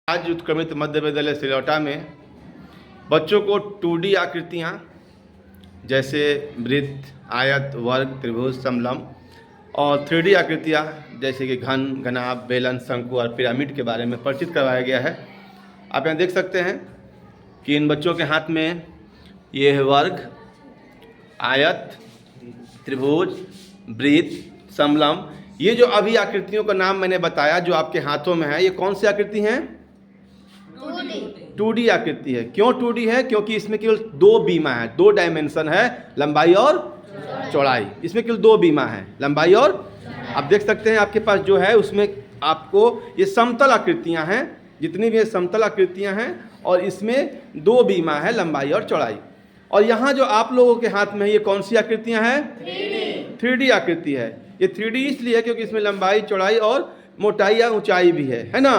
आज उत्क्रमित मध्य विद्यालय सिलौटा में बच्चों को 2D आकृतियाँ जैसे वृत्त, आयत, वर्ग, त्रिभुज, समलंब और 3D आकृतियाँ जैसे कि घन, घनाभ, बेलन, शंकु और पिरामिड के बारे में परिचित करवाया गया है। आप यहाँ देख सकते हैं कि इन बच्चों के हाथ में ये है वर्ग, आयत, त्रिभुज, वृत्त, समलंब। ये जो अभी आकृतियों का नाम मैंने बताया जो आपके हाथों में है, ये कौन सी आकृति हैं? 2D आकृति है। क्यों 2D है? क्योंकि इसमें केवल 2 बीमा है, 2 डायमेंशन है, लंबाई और चौड़ाई। इसमें केवल 2 बीमा है, लंबाई और आप देख सकते हैं आपके पास जो है उसमें आपको ये समतल आकृतियां हैं, जितनी भी ये समतल आकृतियां हैं और इसमें 2 बीमा है, लंबाई और चौड़ाई। और यहाँ जो आप लोगों के हाथ में ये कौन सी आकृतियां हैं? 3D आकृति है। ये 3D इसलिए है क्योंकि इसमें लंबाई, चौड़ाई और मोटाई या ऊंचाई भी है ना।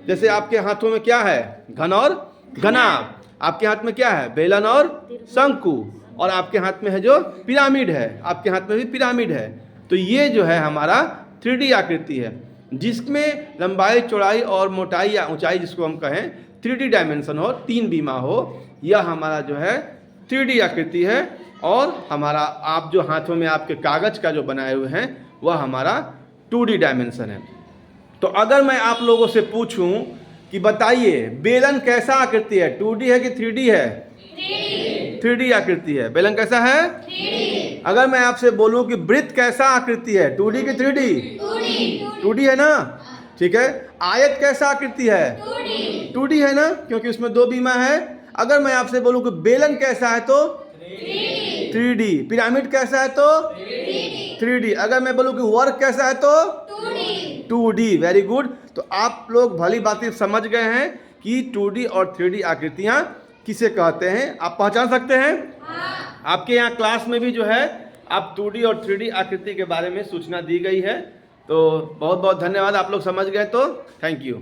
जैसे आपके हाथों में क्या है? घन और घनाभ। आपके हाथ में क्या है? बेलन और शंकु। और आपके हाथ में है जो पिरामिड है, आपके हाथ में भी पिरामिड है। तो ये जो है हमारा 3D आकृति है, जिसमें लंबाई, चौड़ाई और मोटाई या ऊंचाई जिसको हम कहें 3D डायमेंशन हो, 3 बीमा हो, यह हमारा जो है 3D आकृति है। और हमारा आप जो हाथों में आपके कागज का जो बनाए हुए हैं वह हमारा 2D डायमेंशन है। तो अगर मैं आप लोगों से पूछूं कि बताइए बेलन कैसा आकृति है, 2D है कि 3D है? 3D आकृति है। बेलन कैसा है? 3D। अगर मैं आपसे बोलूं कि वृत्त कैसा आकृति है, 2D कि 3D? 2D है ना, ठीक है। आयत कैसा आकृति है? 2D है ना, क्योंकि उसमें 2 बीमा है। अगर मैं आपसे बोलूं कि बेलन कैसा है तो 3D। पिरामिड कैसा है तो 3D। अगर मैं बोलूं कि वर्ग कैसा है तो 2D। Very good. तो आप लोग भली बात समझ गए हैं कि 2D और 3D आकृतियां किसे कहते हैं। आप पहचान सकते हैं? हाँ। आपके यहाँ क्लास में भी जो है आप 2D और 3D आकृति के बारे में सूचना दी गई है। तो बहुत बहुत धन्यवाद। आप लोग समझ गए तो थैंक यू।